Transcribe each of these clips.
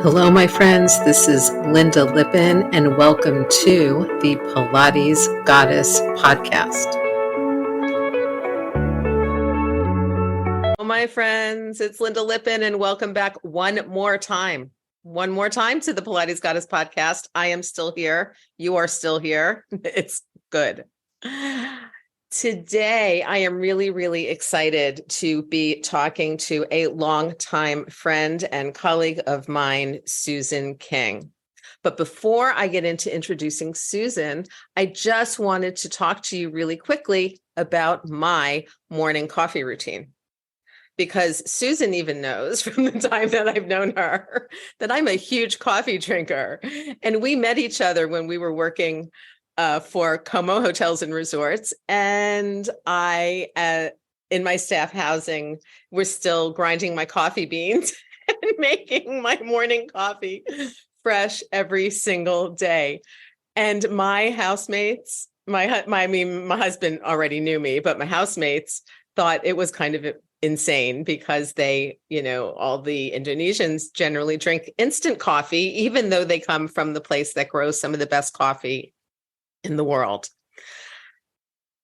Hello, my friends. This is Lynda Lippin, and welcome to the Pilates Goddess podcast. Hello, my friends. It's Lynda Lippin, and welcome back one more time. One more time to the Pilates Goddess podcast. I am still here. You are still here. It's good. Today, I am really, really excited to be talking to a longtime friend and colleague of mine, Susan King. But before I get into introducing Susan, I just wanted to talk to you really quickly about my morning coffee routine. Because Susan even knows from the time that I've known her that I'm a huge coffee drinker. And we met each other when we were working for Como Hotels and Resorts. And I, in my staff housing, was still grinding my coffee beans and making my morning coffee fresh every single day. And my housemates, my husband already knew me, but my housemates thought it was kind of insane because they, all the Indonesians generally drink instant coffee, even though they come from the place that grows some of the best coffee in the world.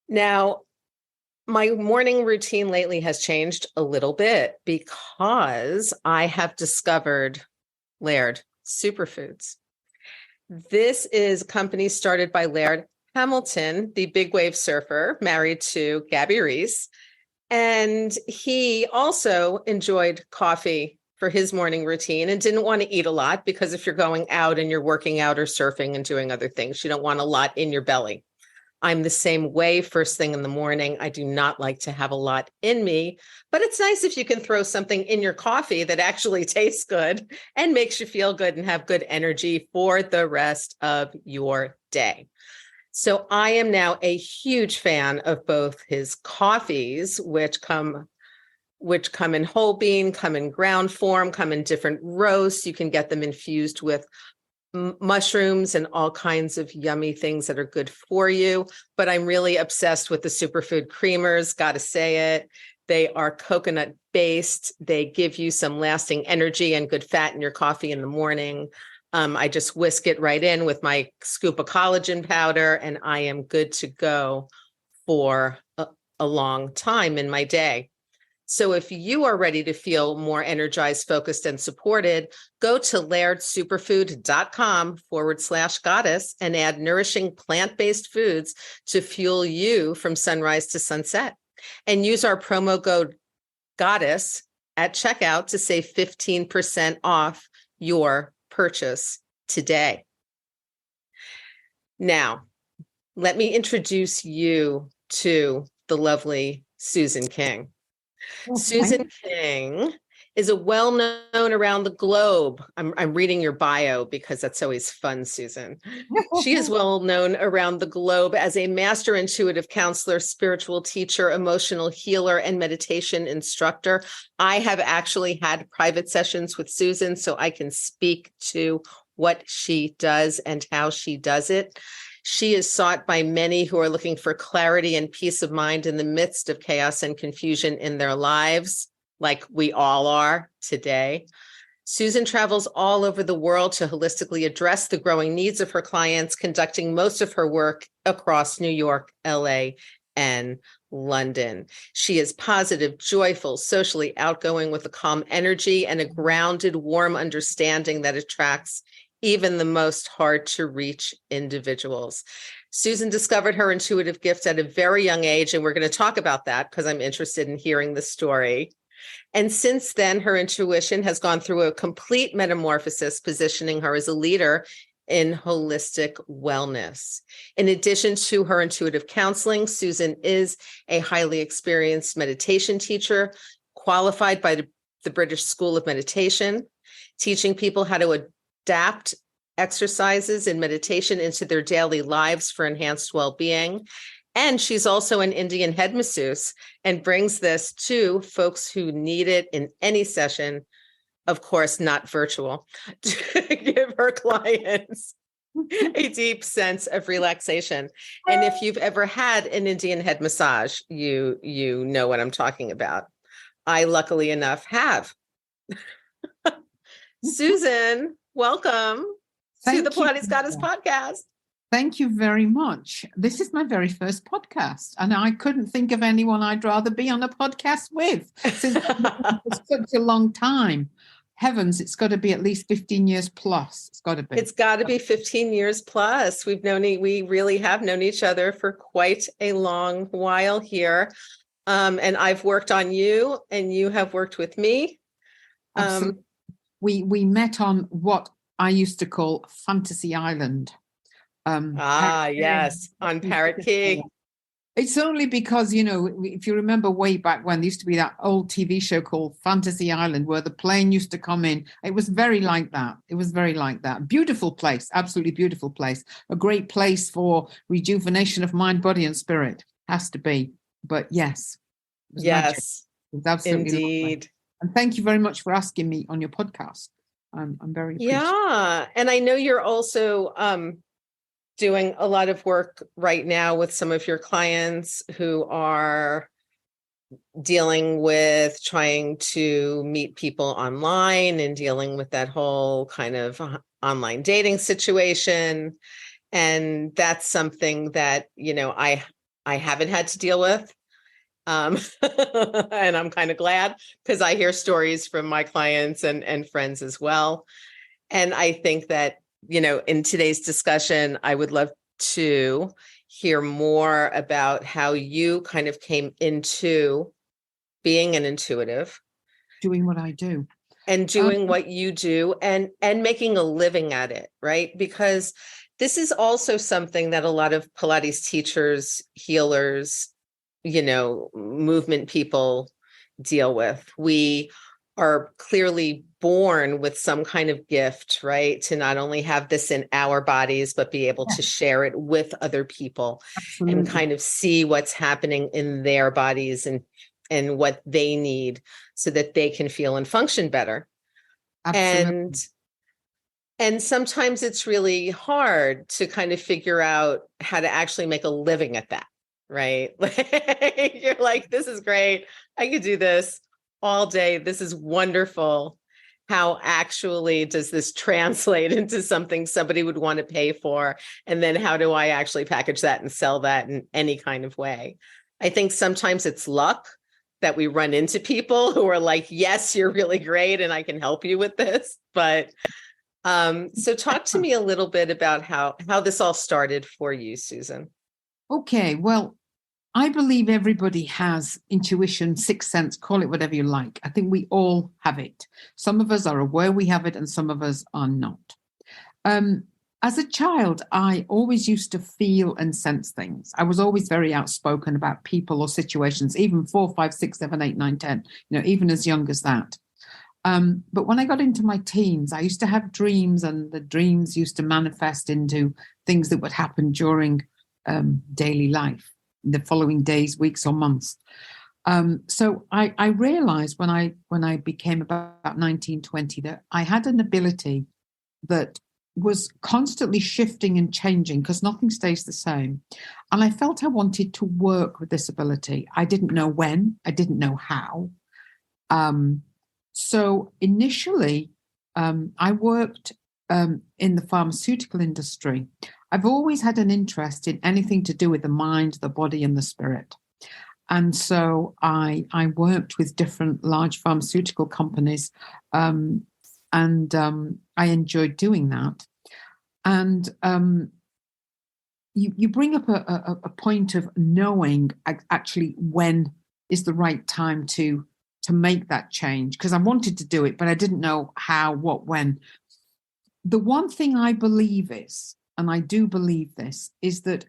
Now, my morning routine lately has changed a little bit because I have discovered Laird Superfoods. This is a company started by Laird Hamilton, the big wave surfer, married to Gabby Reese. And he also enjoyed coffee for his morning routine and didn't want to eat a lot because if you're going out and you're working out or surfing and doing other things, you don't want a lot in your belly. I'm the same way first thing in the morning. I do not like to have a lot in me, but it's nice if you can throw something in your coffee that actually tastes good and makes you feel good and have good energy for the rest of your day. So I am now a huge fan of both his coffees, which come in whole bean, come in ground form, come in different roasts. You can get them infused with mushrooms and all kinds of yummy things that are good for you. But I'm really obsessed with the superfood creamers, gotta say it. They are coconut based. They give you some lasting energy and good fat in your coffee in the morning. I just whisk it right in with my scoop of collagen powder, and I am good to go for a long time in my day. So if you are ready to feel more energized, focused, and supported, go to lairdsuperfood.com/goddess and add nourishing plant-based foods to fuel you from sunrise to sunset. And use our promo code GODDESS at checkout to save 15% off your purchase today. Now, let me introduce you to the lovely Susan King. Susan King is a well-known around the globe. I'm reading your bio because that's always fun, Susan. She is well-known around the globe as a master intuitive counselor, spiritual teacher, emotional healer, and meditation instructor. I have actually had private sessions with Susan, so I can speak to what she does and how she does it. She is sought by many who are looking for clarity and peace of mind in the midst of chaos and confusion in their lives, like we all are today. Susan travels all over the world to holistically address the growing needs of her clients, conducting most of her work across New York, LA, and London. She is positive, joyful, socially outgoing with a calm energy and a grounded, warm understanding that attracts even the most hard to reach individuals. Susan discovered her intuitive gifts at a very young age, and we're going to talk about that because I'm interested in hearing the story. And since then, her intuition has gone through a complete metamorphosis, positioning her as a leader in holistic wellness. In addition to her intuitive counseling, Susan is a highly experienced meditation teacher, qualified by the British School of Meditation, teaching people how to adapt exercises and meditation into their daily lives for enhanced well-being. And she's also an Indian head masseuse and brings this to folks who need it in any session, of course, not virtual, to give her clients a deep sense of relaxation. And if you've ever had an Indian head massage, you know what I'm talking about. I, luckily enough, have. Susan, welcome to the Thank you. Pilates Goddess podcast. Thank you very much. This is my very first podcast, and I couldn't think of anyone I'd rather be on a podcast with since for such a long time. Heavens, it's got to be at least 15 years plus. It's got to be. It's got to be 15 years plus. We really have known each other for quite a long while here. And I've worked on you, and you have worked with me. Absolutely. We met on what I used to call Fantasy Island. Yes, on Parrot Key. It's only because, if you remember way back when, there used to be that old TV show called Fantasy Island where the plane used to come in. It was very like that. Beautiful place, absolutely beautiful place. A great place for rejuvenation of mind, body, and spirit. Has to be. But yes. It was magic. It was absolutely indeed. Lovely. And thank you very much for asking me on your podcast. I'm very appreciative. Yeah. And I know you're also doing a lot of work right now with some of your clients who are dealing with trying to meet people online and dealing with that whole kind of online dating situation. And that's something that, I haven't had to deal with. And I'm kind of glad because I hear stories from my clients and friends as well. And I think that, in today's discussion, I would love to hear more about how you kind of came into being an intuitive. Doing what I do. And doing what you do and making a living at it, right? Because this is also something that a lot of Pilates teachers, healers, movement people deal with. We are clearly born with some kind of gift, right? To not only have this in our bodies, but be able to share it with other people. Absolutely. And kind of see what's happening in their bodies and what they need so that they can feel and function better. Absolutely. And sometimes it's really hard to kind of figure out how to actually make a living at that, right? You're like, this is great. I could do this all day. This is wonderful. How actually does this translate into something somebody would want to pay for? And then how do I actually package that and sell that in any kind of way? I think sometimes it's luck that we run into people who are like, yes, you're really great and I can help you with this. But so talk to me a little bit about how this all started for you, Susan. Okay, well, I believe everybody has intuition, sixth sense, call it whatever you like. I think we all have it. Some of us are aware we have it and some of us are not. As a child, I always used to feel and sense things. I was always very outspoken about people or situations, even 4, 5, 6, 7, 8, 9, 10, even as young as that. But when I got into my teens, I used to have dreams, and the dreams used to manifest into things that would happen during daily life, the following days, weeks, or months. So I realized when I became about 19, 20, that I had an ability that was constantly shifting and changing because nothing stays the same. And I felt I wanted to work with this ability. I didn't know when, I didn't know how. So initially, I worked in the pharmaceutical industry. I've always had an interest in anything to do with the mind, the body, and the spirit. And so I worked with different large pharmaceutical companies, and I enjoyed doing that. And you bring up a point of knowing actually when is the right time to make that change, because I wanted to do it, but I didn't know how, what, when. The one thing I believe is, and I do believe this, is that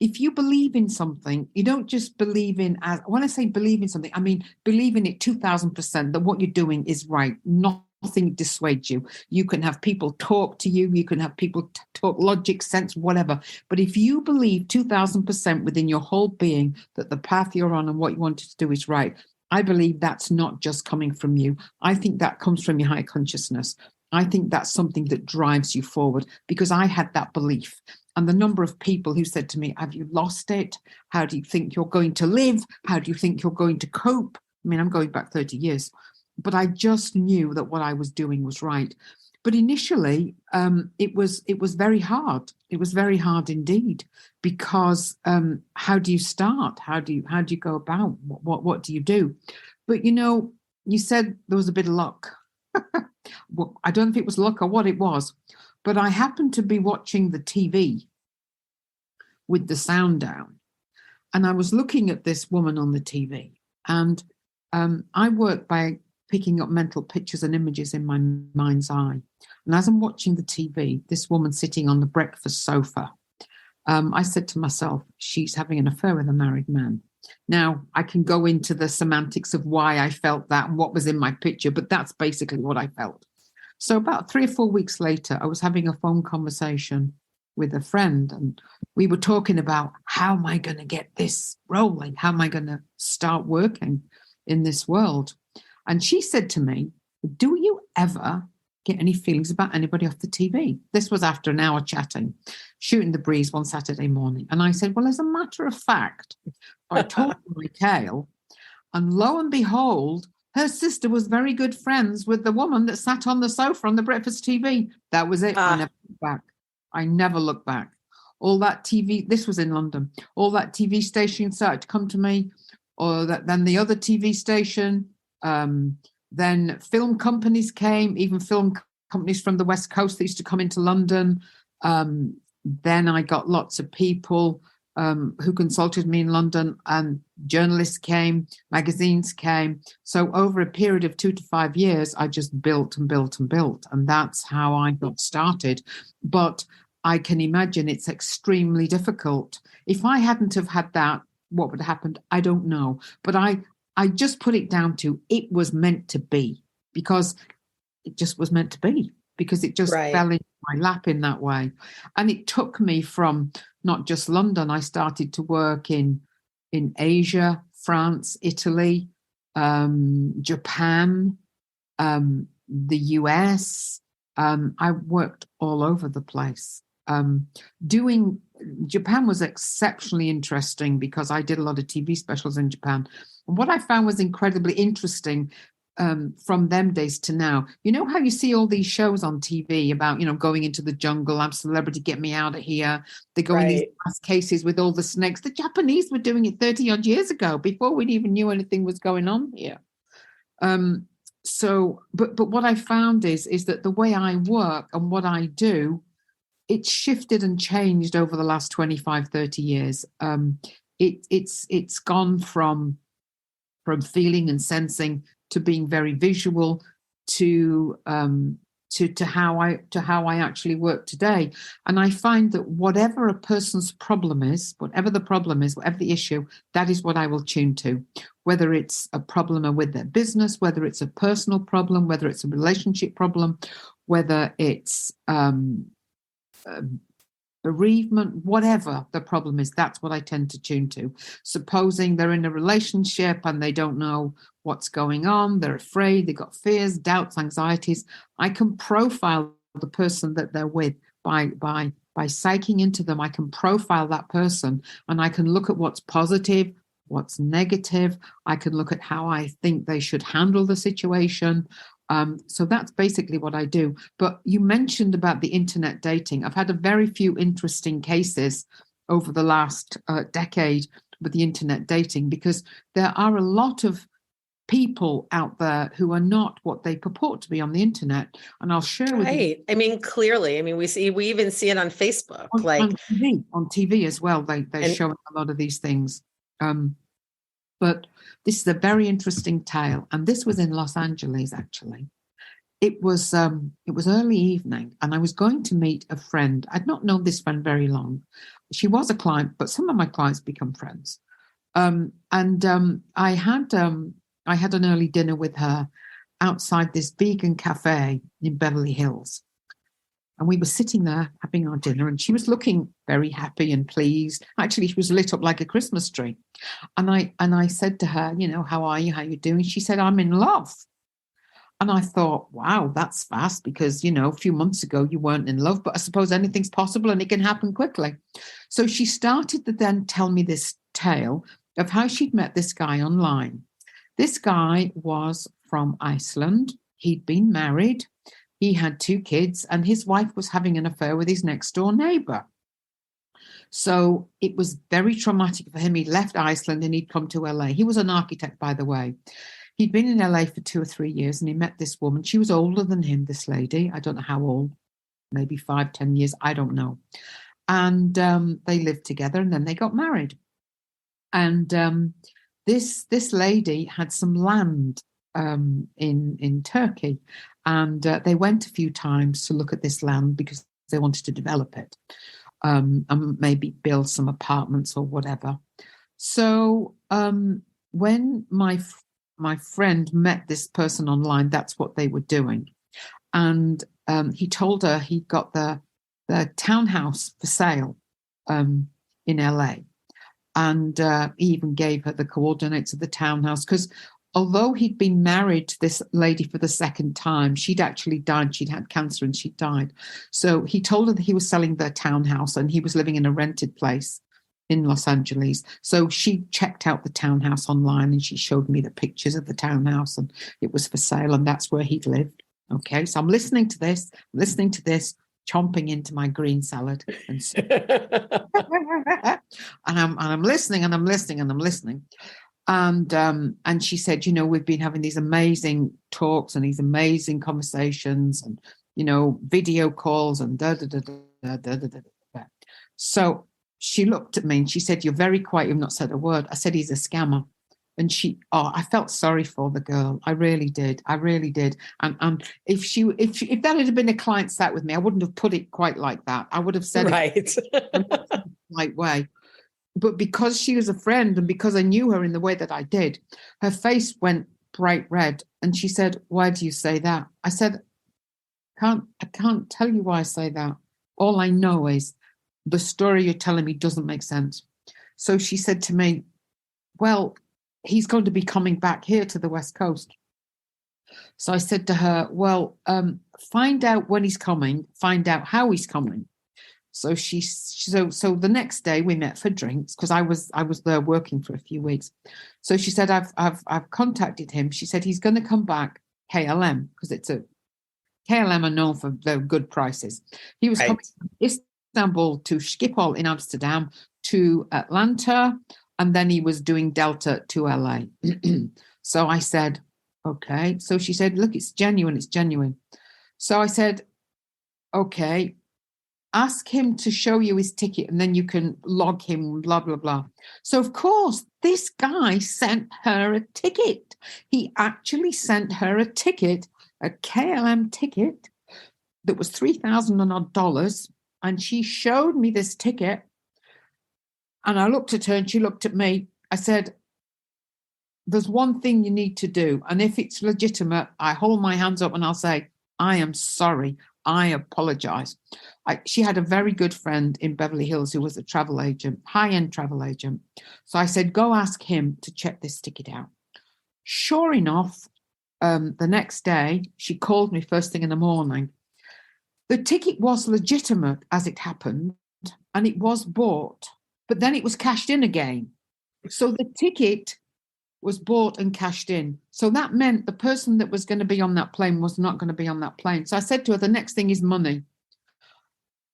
if you believe in something, you don't just believe in, when I say believe in something, I mean believe in it 2000%, that what you're doing is right. Nothing dissuades you. You can have people talk to you. You can have people talk logic, sense, whatever. But if you believe 2000% within your whole being that the path you're on and what you wanted to do is right, I believe that's not just coming from you. I think that comes from your higher consciousness. I think that's something that drives you forward, because I had that belief. And the number of people who said to me, have you lost it? How do you think you're going to live? How do you think you're going to cope? I mean, I'm going back 30 years. but I just knew that what I was doing was right. But initially, it was very hard. It was very hard indeed, because how do you start? How do you go about? What do you do? But you said there was a bit of luck. Well, I don't know if it was luck or what it was, but I happened to be watching the TV with the sound down, and I was looking at this woman on the TV, and I work by picking up mental pictures and images in my mind's eye. And as I'm watching the TV, this woman sitting on the breakfast sofa, I said to myself, she's having an affair with a married man. Now, I can go into the semantics of why I felt that and what was in my picture, but that's basically what I felt. So about 3 or 4 weeks later, I was having a phone conversation with a friend, and we were talking about, how am I going to get this rolling? How am I going to start working in this world? And she said to me, do you ever get any feelings about anybody off the TV? This was after an hour chatting, shooting the breeze one Saturday morning. And I said, well, as a matter of fact, I told her my tale, and lo and behold, her sister was very good friends with the woman that sat on the sofa on the breakfast TV. That was it. I never looked back. I never looked back. All that TV, this was in London, all that TV station started to come to me, or then the other TV station, then film companies came, even film companies from the West Coast that used to come into London. Then I got lots of people who consulted me in London, and journalists came, magazines came. So over a period of 2 to 5 years, I just built and built and built. And that's how I got started. But I can imagine it's extremely difficult. If I hadn't have had that, what would have happened? I don't know. But I just put it down to, it was meant to be, because it just was meant to be, because it just fell into my lap in that way. And it took me from not just London. I started to work in Asia, France, Italy, Japan, the US. I worked all over the place. Japan was exceptionally interesting because I did a lot of TV specials in Japan. And what I found was incredibly interesting from them days to now. You know how you see all these shows on TV about, going into the jungle, I'm celebrity, get me out of here. They go in these mass cases with all the snakes. The Japanese were doing it 30 odd years ago, before we even knew anything was going on here. But what I found is that the way I work and what I do, it's shifted and changed over the last 25, 30 years. It's gone from feeling and sensing to being very visual to how I actually work today. And I find that whatever a person's problem is, whatever the issue, that is what I will tune to. Whether it's a problem with their business, whether it's a personal problem, whether it's a relationship problem, whether it's bereavement, whatever the problem is, that's what I tend to tune to. Supposing they're in a relationship and they don't know what's going on, they're afraid, they've got fears, doubts, anxieties, I can profile the person that they're with by psyching into them. I can profile that person, and I can look at what's positive, what's negative. I can look at how I think they should handle the situation. So that's basically what I do. But you mentioned about the internet dating. I've had a very few interesting cases over the last decade with the internet dating, because there are a lot of people out there who are not what they purport to be on the internet. And I'll share with you. I mean, clearly, I mean, we even see it on Facebook, on TV as well. They're showing a lot of these things. But this is a very interesting tale, and this was in Los Angeles. Actually, it was early evening, and I was going to meet a friend. I'd not known this friend very long. She was a client, but some of my clients become friends. I had an early dinner with her outside this vegan cafe in Beverly Hills. And we were sitting there having our dinner, and she was looking very happy and pleased. Actually, she was lit up like a Christmas tree. And I said to her, how are you? How are you doing? She said, I'm in love. And I thought, wow, that's fast, because, a few months ago you weren't in love, but I suppose anything's possible and it can happen quickly. So she started to then tell me this tale of how she'd met this guy online. This guy was from Iceland. He'd been married. He had 2 kids, and his wife was having an affair with his next door neighbor. So it was very traumatic for him. He left Iceland and he'd come to LA. He was an architect, by the way. He'd been in LA for 2 or 3 years, and he met this woman. She was older than him, this lady. I don't know how old, maybe 5, 10 years. I don't know. And they lived together, and then they got married. And this lady had some land in Turkey, and they went a few times to look at this land because they wanted to develop it, and maybe build some apartments or whatever. So when my friend met this person online, that's what they were doing. And he told her he got the townhouse for sale in LA. And he even gave her the coordinates of the townhouse, because although he'd been married to this lady for the second time, she'd actually died. She'd had cancer and she died. So he told her that he was selling the townhouse and he was living in a rented place in Los Angeles. So she checked out the townhouse online and she showed me the pictures of the townhouse, and it was for sale, and that's where he'd lived. Okay, so I'm listening to this, chomping into my green salad, and so, and I'm listening, and she said, we've been having these amazing talks and these amazing conversations, and video calls and da da da da da da da. So she looked at me and she said, "You're very quiet. You've not said a word." I said, "He's a scammer." And I felt sorry for the girl. I really did. And if that had been a client sat with me, I wouldn't have put it quite like that. I would have said right. it in the right way. But because she was a friend and because I knew her in the way that I did, her face went bright red. And she said, "Why do you say that?" I said, I can't tell you why I say that. All I know is the story you're telling me doesn't make sense. So she said to me, "Well, he's going to be coming back here to the West Coast." So I said to her, "Well, find out when he's coming, find out how he's coming." So so the next day we met for drinks, because I was there working for a few weeks. So she said, I've contacted him. She said he's going to come back KLM, because KLM are known for their good prices. He was coming from Istanbul to Schiphol in Amsterdam to Atlanta, and then he was doing Delta to LA. So I said, okay. So she said, "Look, it's genuine. So I said, okay, ask him to show you his ticket and then you can log him, blah, blah, blah." So of course, this guy sent her a ticket. He actually sent her a ticket, a KLM ticket that was $3,000 and odd. And she showed me this ticket. And I looked at her and she looked at me. I said, "There's one thing you need to do. And if it's legitimate, I hold my hands up and I'll say, I am sorry. I apologize." She had a very good friend in Beverly Hills who was a travel agent, high-end travel agent. So I said, "Go ask him to check this ticket out." Sure enough, the next day, she called me first thing in the morning. The ticket was legitimate, as it happened, and it was bought. But then it was cashed in again. So the ticket was bought and cashed in. So that meant the person that was going to be on that plane was not going to be on that plane. So I said to her, the next thing is money.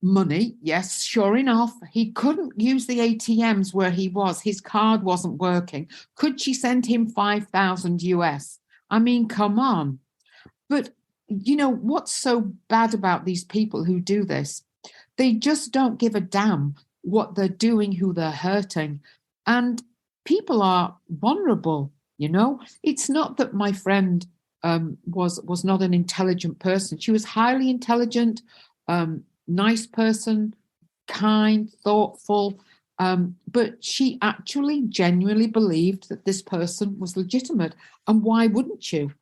Money, yes, sure enough. He couldn't use the ATMs where he was. His card wasn't working. Could she send him 5,000 US? I mean, come on. But what's so bad about these people who do this? They just don't give a damn what they're doing, who they're hurting. And people are vulnerable, It's not that my friend was not an intelligent person. She was highly intelligent, nice person, kind, thoughtful, but she actually genuinely believed that this person was legitimate. And why wouldn't you?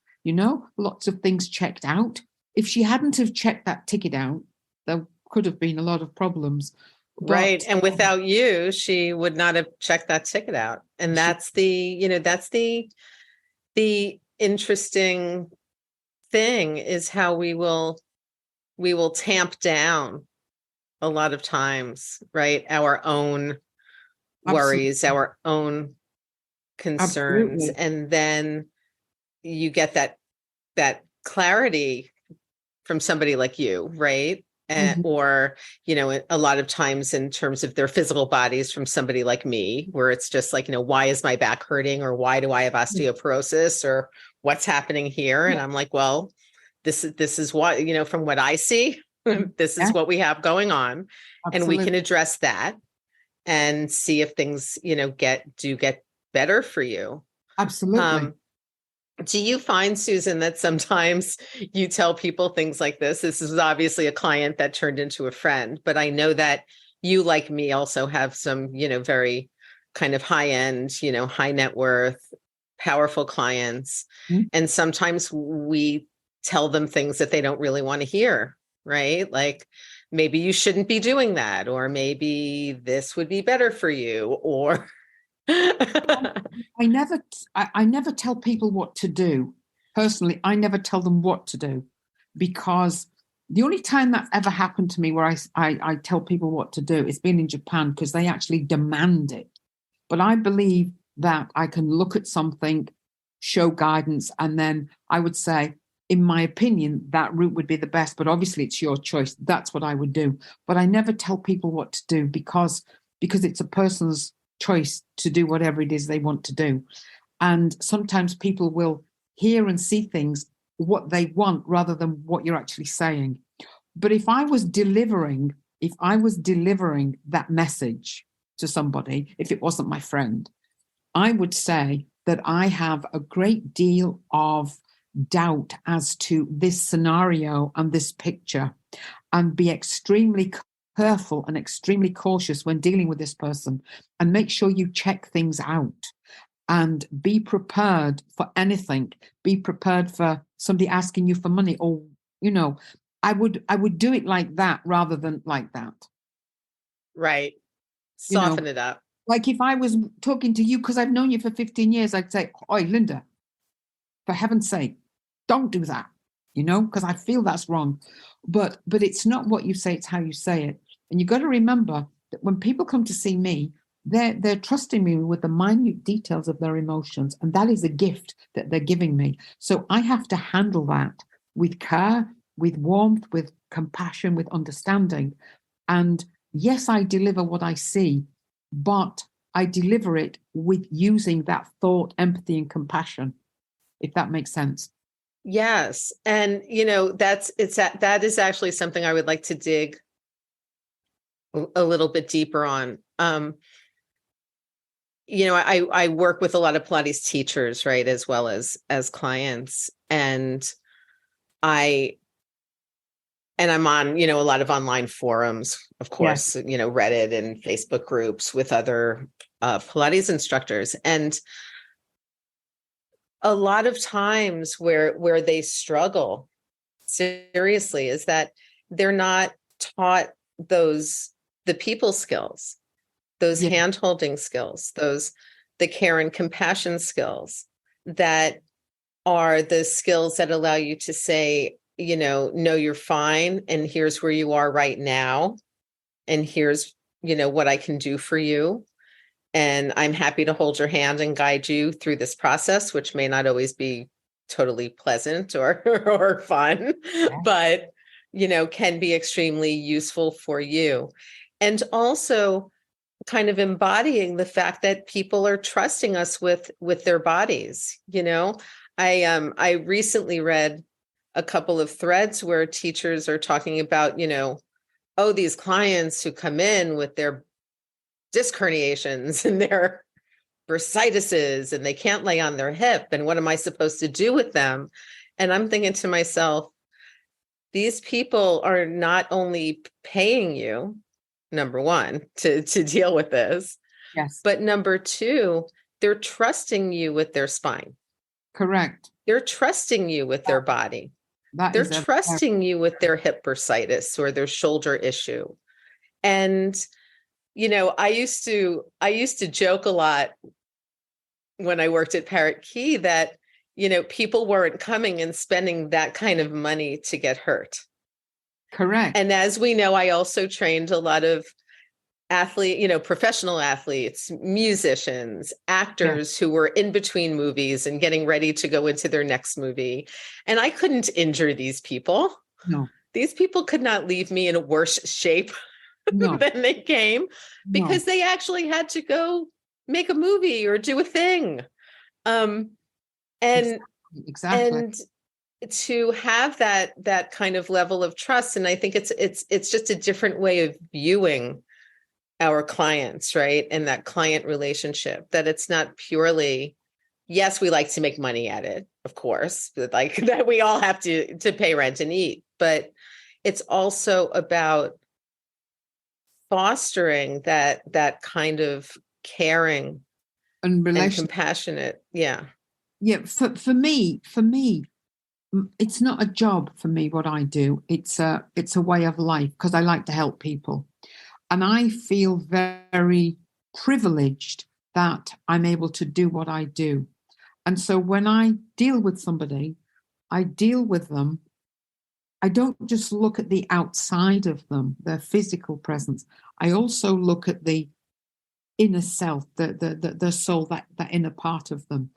Lots of things checked out. If she hadn't have checked that ticket out, there could have been a lot of problems. Right. And without you, she would not have checked that ticket out. And that's the interesting thing, is how we will tamp down a lot of times, right? Our own worries, our own concerns. Absolutely. And then you get that that clarity from somebody like you, right? Or, a lot of times in terms of their physical bodies from somebody like me, where it's just like, why is my back hurting? Or why do I have osteoporosis? Or what's happening here? And I'm like, well, this is what, from what I see, this is what we have going on. Absolutely. And we can address that and see if things, get better for you. Absolutely. Do you find, Susan, that sometimes you tell people things like this? This is obviously a client that turned into a friend, but I know that you, like me, also have some, very kind of high end, high net worth, powerful clients. Mm-hmm. And sometimes we tell them things that they don't really want to hear, right? Like, maybe you shouldn't be doing that, or maybe this would be better for you, or I never tell people what to do. Personally, I never tell them what to do, because the only time that's ever happened to me where I tell people what to do is been in Japan, because they actually demand it. But I believe that I can look at something, show guidance, and then I would say, in my opinion, that route would be the best. But obviously it's your choice. That's what I would do. But I never tell people what to do, because it's a person's choice to do whatever it is they want to do. And sometimes people will hear and see things what they want rather than what you're actually saying. But if I was delivering that message to somebody, if it wasn't my friend, I would say that I have a great deal of doubt as to this scenario and this picture, and be extremely careful and extremely cautious when dealing with this person, and make sure you check things out and be prepared for anything. Be prepared for somebody asking you for money, or, I would do it like that rather than like that. Right. Soften it up. Like if I was talking to you, because I've known you for 15 years, I'd say, "Oi, Lynda, for heaven's sake, don't do that," because I feel that's wrong. But it's not what you say, it's how you say it. And you've got to remember that when people come to see me, they're trusting me with the minute details of their emotions. And that is a gift that they're giving me. So I have to handle that with care, with warmth, with compassion, with understanding. And yes, I deliver what I see, but I deliver it with using that thought, empathy, and compassion, if that makes sense. Yes. And, that is actually something I would like to dig a little bit deeper on. I work with a lot of Pilates teachers, right, as well as clients. And I'm on, a lot of online forums, of course, yes. Reddit and Facebook groups with other Pilates instructors. And a lot of times where they struggle seriously is that they're not taught the people skills, those hand-holding skills, the care and compassion skills that are the skills that allow you to say, no, you're fine. And here's where you are right now. And here's, what I can do for you. And I'm happy to hold your hand and guide you through this process, which may not always be totally pleasant or fun, but, can be extremely useful for you. And also kind of embodying the fact that people are trusting us with their bodies. I recently read a couple of threads where teachers are talking about, these clients who come in with their disc herniations and their bursitis and they can't lay on their hip. And what am I supposed to do with them? And I'm thinking to myself, these people are not only paying you, number one, to deal with this, yes, but number two, they're trusting you with their spine. Correct. They're trusting you with their body. They're trusting you with their hip bursitis or their shoulder issue. And, I used to joke a lot when I worked at Parrot Key that, people weren't coming and spending that kind of money to get hurt. Correct. And as we know, I also trained a lot of professional athletes, musicians, Yeah. actors who were in between movies and getting ready to go into their next movie. And I couldn't injure these people. No, These people could not leave me in a worse shape no, than they came, no. because they actually had to go make a movie or do a thing. Um, and Exactly. and to have that kind of level of trust, and I think it's just a different way of viewing our clients, right? And that client relationship, that it's not purely, yes, we like to make money at it, of course, but like that we all have to pay rent and eat, but it's also about fostering that kind of caring And and relation. compassionate. Yeah. Yeah. For me, it's not a job for me, what I do. It's a way of life, because I like to help people. And I feel very privileged that I'm able to do what I do. And so when I deal with somebody, I deal with them. I don't just look at the outside of them, their physical presence. I also look at the inner self, the soul, that inner part of them.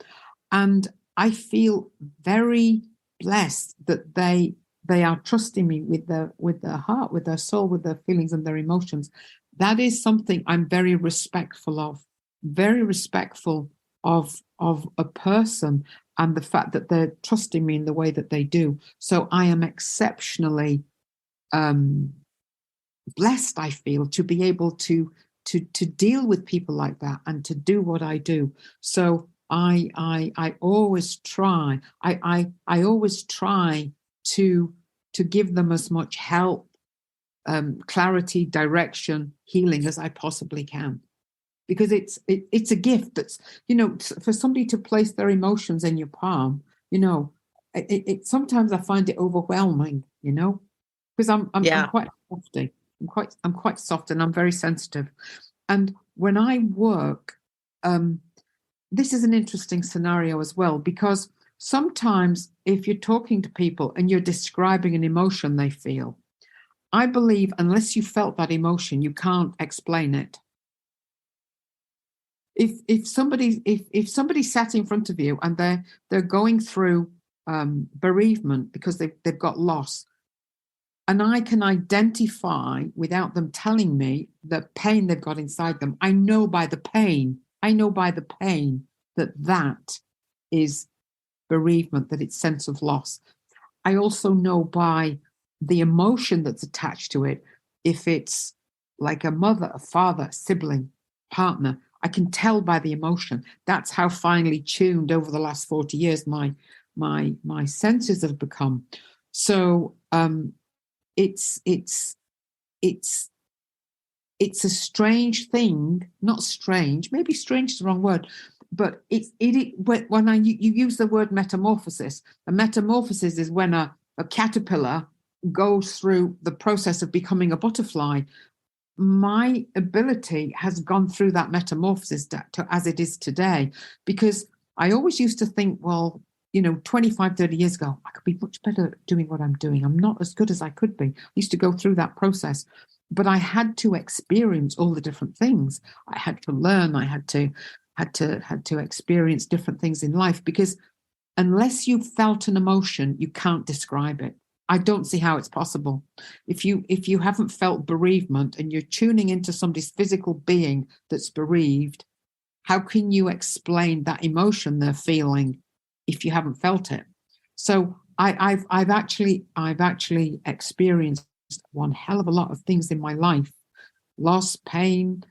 And I feel very blessed that they are trusting me with their heart, with their soul, with their feelings and their emotions. That is something I'm very respectful of, very respectful of a person, and the fact that they're trusting me in the way that they do. So I am exceptionally blessed, I feel, to be able to deal with people like that and to do what I do. So I always try. I always try to give them as much help, clarity, direction, healing as I possibly can, because it's a gift. That's, for somebody to place their emotions in your palm. Sometimes I find it overwhelming. Because I'm Yeah. quite softy. I'm quite soft, and I'm very sensitive. And when I work, this is an interesting scenario as well, because sometimes if you're talking to people and you're describing an emotion they feel, I believe unless you felt that emotion, you can't explain it. If somebody sat in front of you and they're going through bereavement because they've got loss, and I can identify without them telling me the pain they've got inside them. I know by the pain that is bereavement, that it's sense of loss. I also know by the emotion that's attached to it, if it's like a mother, a father, a sibling, partner, I can tell by the emotion. That's how finely tuned over the last 40 years my senses have become. So it's it's it's a strange thing, not strange, maybe strange is the wrong word, but when you use the word metamorphosis. A metamorphosis is when a caterpillar goes through the process of becoming a butterfly. My ability has gone through that metamorphosis as it is today, because I always used to think, well, 25, 30 years ago, I could be much better at doing what I'm doing. I'm not as good as I could be. I used to go through that process, but I had to experience all the different things. I had to learn. I had to experience different things in life, because unless you've felt an emotion, you can't describe it. I don't see how it's possible. If you haven't felt bereavement and you're tuning into somebody's physical being that's bereaved, how can you explain that emotion they're feeling if you haven't felt it? So I've actually experienced one hell of a lot of things in my life: loss, pain,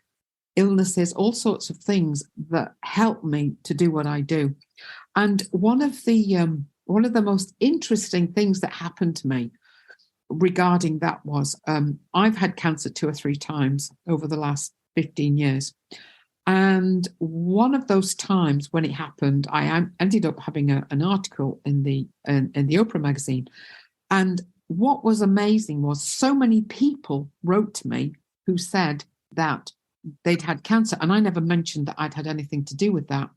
illnesses, all sorts of things that help me to do what I do. And one of the most interesting things that happened to me regarding that was, I've had cancer 2 or 3 times over the last 15 years. And one of those times when it happened, I ended up having an article in the Oprah magazine. And what was amazing was so many people wrote to me who said that they'd had cancer, and I never mentioned that I'd had anything to do with that.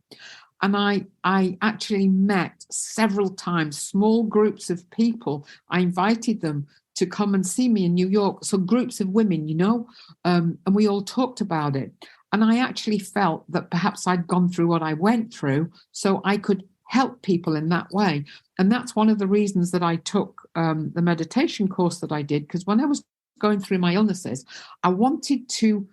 And I actually met several times small groups of people. I invited them to come and see me in New York. So groups of women, and we all talked about it. And I actually felt that perhaps I'd gone through what I went through, so I could help people in that way. And that's one of the reasons that I took the meditation course that I did, because when I was going through my illnesses, I wanted to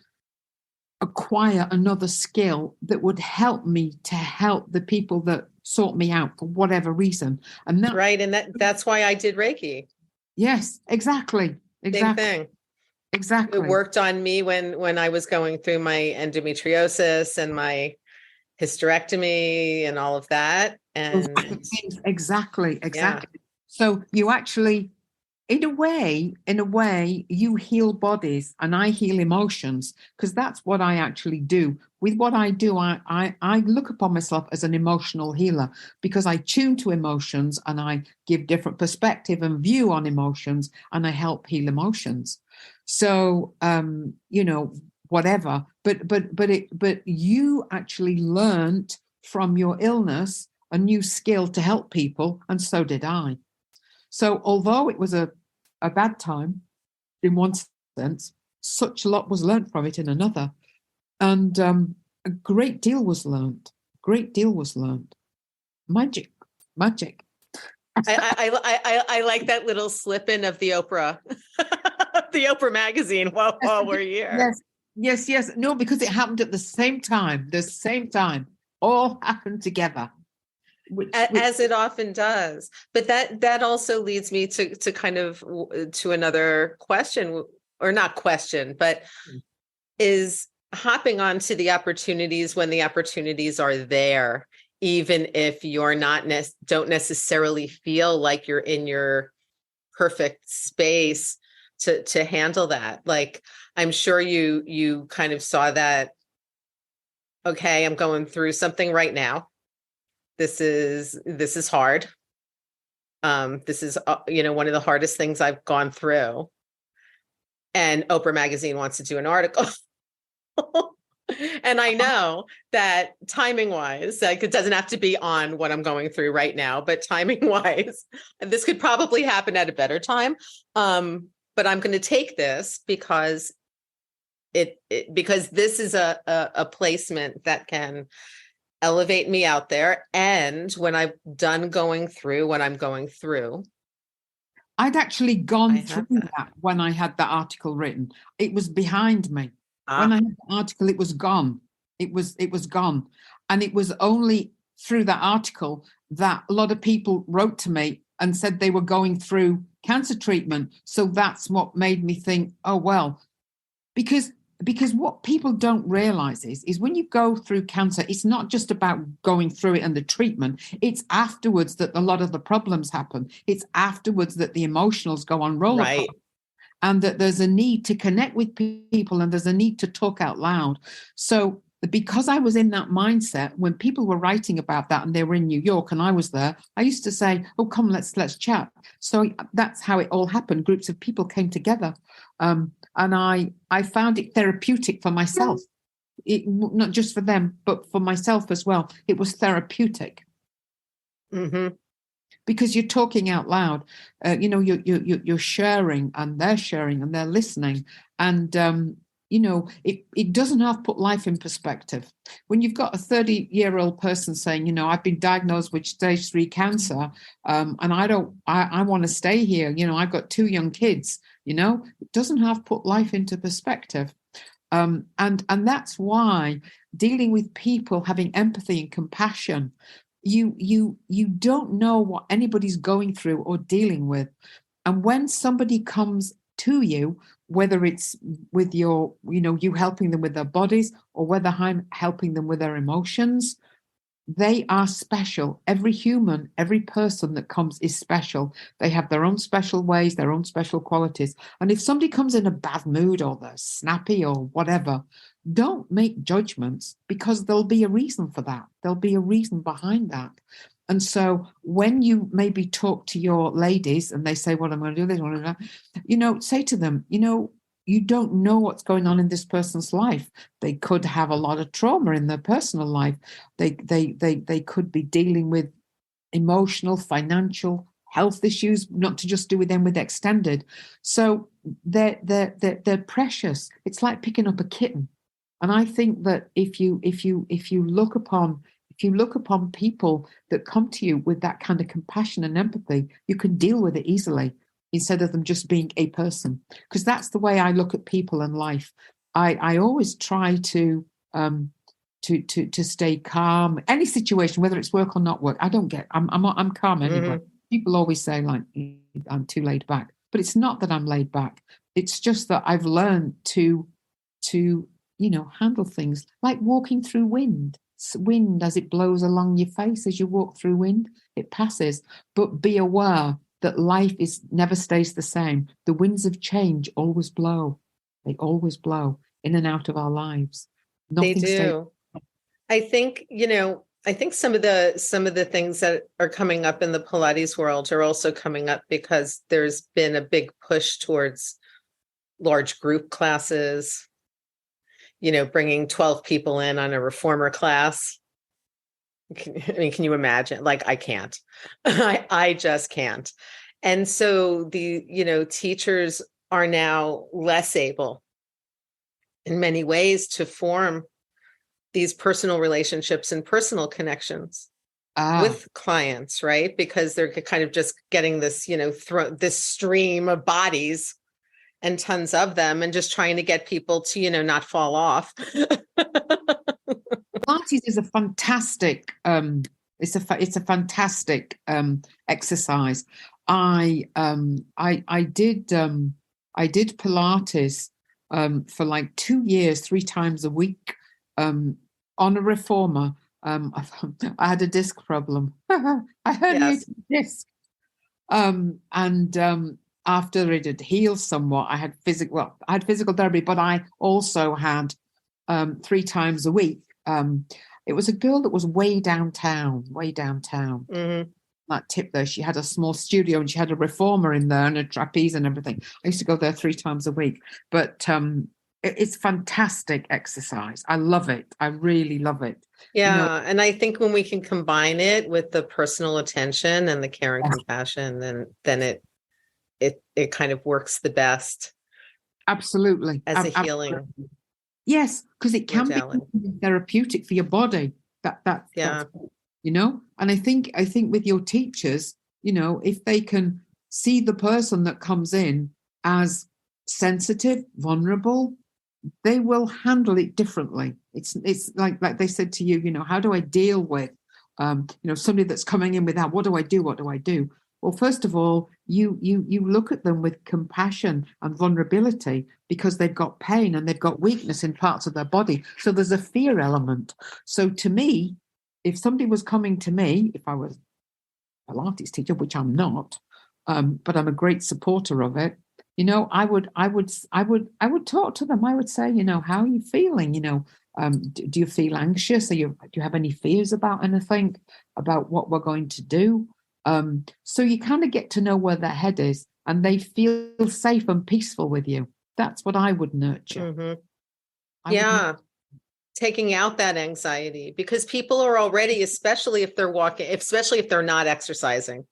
acquire another skill that would help me to help the people that sought me out for whatever reason. And that, right. And that's why I did Reiki. yes, exactly. Same thing. Exactly. It worked on me when I was going through my endometriosis and my hysterectomy and all of that. And exactly. Yeah. So you actually, in a way, you heal bodies and I heal emotions, because that's what I actually do. With what I do, I look upon myself as an emotional healer, because I tune to emotions and I give different perspective and view on emotions, and I help heal emotions. So, whatever, but you actually learned from your illness a new skill to help people, and so did I. So although it was a bad time in one sense, such a lot was learned from it in another. And a great deal was learned. Magic. I like that little slip in of the Oprah, the Oprah magazine while we're here. Yes. No, because it happened at the same time. All happened together. As it often does. But that also leads me to kind of to another question, or not question, but is hopping onto the opportunities when the opportunities are there, even if you're don't necessarily feel like you're in your perfect space to handle that. Like, I'm sure you kind of saw that, okay, I'm going through something right now. This is hard. This is, one of the hardest things I've gone through. And Oprah Magazine wants to do an article. And I know that timing wise, like, it doesn't have to be on what I'm going through right now, but timing wise, this could probably happen at a better time. But I'm going to take this because because this is a placement that can elevate me out there. And when I've done going through what I'm going through, I'd actually gone through that when I had that article written. It was behind me. When I had the article, it was gone. It was gone. And it was only through that article that a lot of people wrote to me and said they were going through cancer treatment. So that's what made me think, oh, well, because what people don't realize is when you go through cancer, it's not just about going through it and the treatment. It's afterwards that a lot of the problems happen. It's afterwards that the emotionals go on roller coaster, and that there's a need to connect with people, and there's a need to talk out loud. So because I was in that mindset, when people were writing about that and they were in New York and I was there, I used to say, oh, come, let's chat. So that's how it all happened. Groups of people came together. And I found it therapeutic for myself. Not just for them, but for myself as well. It was therapeutic. Mm-hmm. Because you're talking out loud, you're sharing, and they're listening. And, it doesn't have to put life in perspective. When you've got a 30-year-old person saying, I've been diagnosed with stage 3 cancer, and I want to stay here. I've got 2 young kids, it doesn't have to put life into perspective. And that's why dealing with people, having empathy and compassion, you don't know what anybody's going through or dealing with. And when somebody comes to you, whether it's with you helping them with their bodies, or whether I'm helping them with their emotions, they are special. Every human, every person that comes is special. They have their own special ways, their own special qualities. And if somebody comes in a bad mood, or they're snappy or whatever, don't make judgments, because there'll be a reason for that. There'll be a reason behind that. And so when you maybe talk to your ladies and they say, well, I'm going to do this, say to them, you don't know what's going on in this person's life. They could have a lot of trauma in their personal life. They could be dealing with emotional, financial, health issues, not to just do with them with extended. So they're precious. It's like picking up a kitten. And I think that if you look upon people that come to you with that kind of compassion and empathy, you can deal with it easily instead of them just being a person. Because that's the way I look at people and life. I always try to stay calm. Any situation, whether it's work or not work, I'm calm anyway. Mhm. People always say like I'm too laid back, but it's not that I'm laid back. It's just that I've learned to handle things like walking through wind. Wind as it blows along your face as you walk through wind, it passes. But be aware that life never stays the same. The winds of change always blow. They always blow in and out of our lives. They Nothing stays. do. I think, some of the things that are coming up in the Pilates world are also coming up because there's been a big push towards large group classes, bringing 12 people in on a reformer class. Can you imagine? Like, I can't. I just can't. And so the, teachers are now less able in many ways to form these personal relationships and personal connections with clients, right? Because they're kind of just getting this, this stream of bodies and tons of them and just trying to get people to, not fall off. Pilates is a fantastic, it's a fantastic exercise. I did Pilates for like 2 years, 3 times a week on a reformer. I had a disc problem. I herniated disc. After it had healed somewhat, I had physical therapy, but I also had 3 times a week. It was a girl that was way downtown. Mm-hmm. That tip there, she had a small studio and she had a reformer in there and a trapeze and everything. I used to go there 3 times a week, but it's fantastic exercise. I love it. I really love it. Yeah. And I think when we can combine it with the personal attention and the care and compassion, then it kind of works the best. Absolutely. As a healing. Absolutely. Yes, because it can be therapeutic for your body. That's and I think with your teachers, if they can see the person that comes in as sensitive, vulnerable, they will handle it differently. It's like they said to you, how do I deal with somebody that's coming in with that? What do I do? What do I do? Well, first of all, you look at them with compassion and vulnerability because they've got pain and they've got weakness in parts of their body. So there's a fear element. So to me, if somebody was coming to me, if I was a Pilates teacher, which I'm not, but I'm a great supporter of it, I would talk to them. I would say, how are you feeling? Do you feel anxious? Do you have any fears about anything, about what we're going to do? So you kind of get to know where their head is and they feel safe and peaceful with you. That's what I would nurture. Mm-hmm. Taking out that anxiety, because people are already, especially if they're not exercising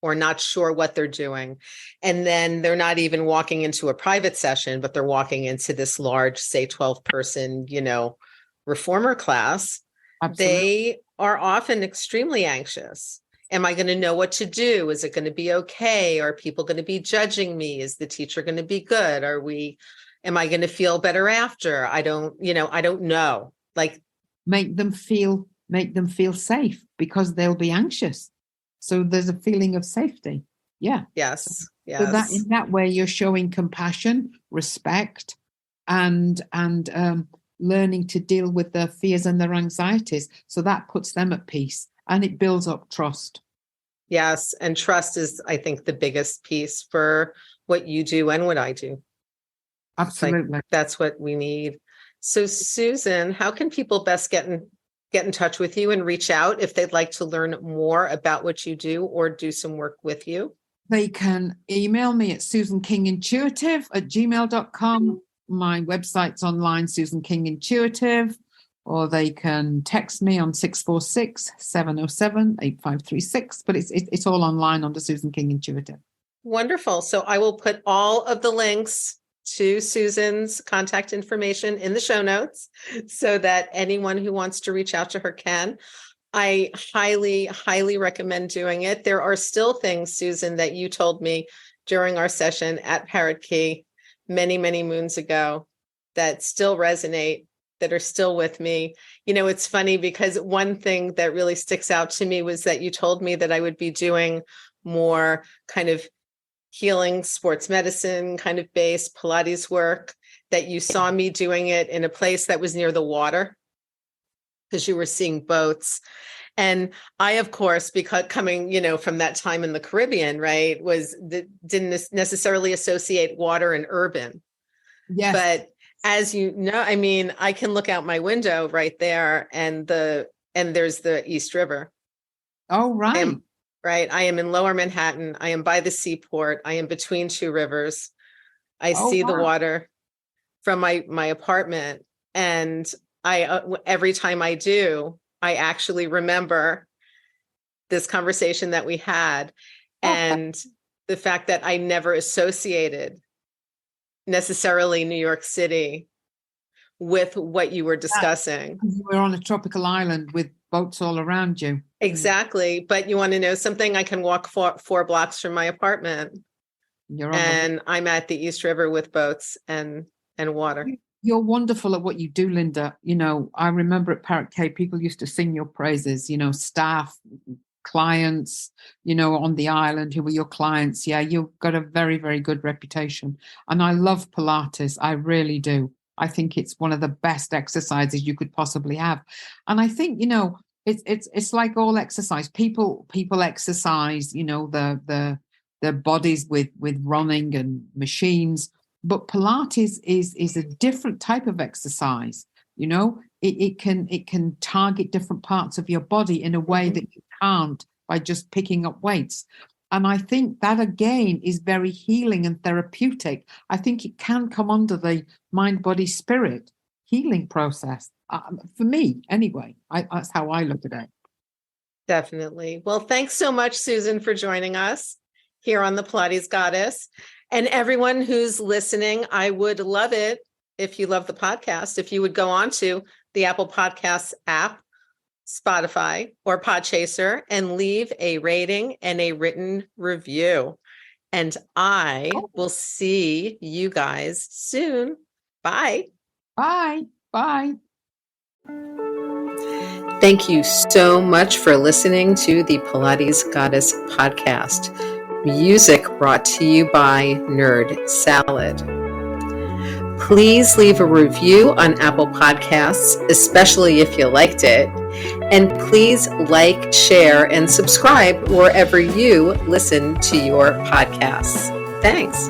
or not sure what they're doing. And then they're not even walking into a private session, but they're walking into this large, say 12 person, reformer class. Absolutely. They are often extremely anxious. Am I going to know what to do? Is it going to be okay? Are people going to be judging me? Is the teacher going to be good? Am I going to feel better after? I don't know. Like, make them feel safe because they'll be anxious. So there's a feeling of safety. Yeah. Yes. So that in that way you're showing compassion, respect, and learning to deal with their fears and their anxieties. So that puts them at peace and it builds up trust. Yes. And trust is, I think, the biggest piece for what you do and what I do. Absolutely. That's what we need. So Susan, how can people best get in touch with you and reach out if they'd like to learn more about what you do or do some work with you? They can email me at susankingintuitive@gmail.com. My website's online, Susan King Intuitive. or they can text me on 646-707-8536. But it's all online under Susan King Intuitive. Wonderful. So I will put all of the links to Susan's contact information in the show notes so that anyone who wants to reach out to her can. I highly, highly recommend doing it. There are still things, Susan, that you told me during our session at Parrot Key many, many moons ago that still resonate, that are still with me. You know, it's funny because one thing that really sticks out to me was that you told me that I would be doing more kind of healing, sports medicine kind of based Pilates work, that you saw me doing it in a place that was near the water because you were seeing boats. And I, of course, because coming, from that time in the Caribbean, right, didn't necessarily associate water and urban. Yes. But as you know, I mean, I can look out my window right there and there's the East River. Oh, right. I am in Lower Manhattan. I am by the seaport. I am between two rivers. I see the water from my apartment. And every time I do, I actually remember this conversation that we had and the fact that I never associated necessarily New York City with what you were discussing. You were on a tropical island with boats all around you. Exactly. But you want to know something? I can walk four blocks from my apartment and I'm at the East River with boats and water. You're wonderful at what you do, Lynda. I remember at Parrot Cay, people used to sing your praises, staff, clients, on the island who were your clients. Yeah, you've got a very, very good reputation. And I love Pilates. I really do. I think it's one of the best exercises you could possibly have. And I think, it's like all exercise. People exercise, their bodies with running and machines. But Pilates is a different type of exercise. It can target different parts of your body in a way that you can't by just picking up weights. And I think that, again, is very healing and therapeutic. I think it can come under the mind, body, spirit healing process. For me, anyway, that's how I look at it. Definitely. Well, thanks so much, Susan, for joining us here on the Pilates Goddess. And everyone who's listening, I would love it if you love the podcast, if you would go on to the Apple Podcasts app, Spotify, or Podchaser and leave a rating and a written review. And I will see you guys soon. Bye. Bye. Bye. Thank you so much for listening to the Pilates Goddess podcast. Music brought to you by Nerd Salad. Please leave a review on Apple Podcasts, especially if you liked it. And please like, share, and subscribe wherever you listen to your podcasts. Thanks.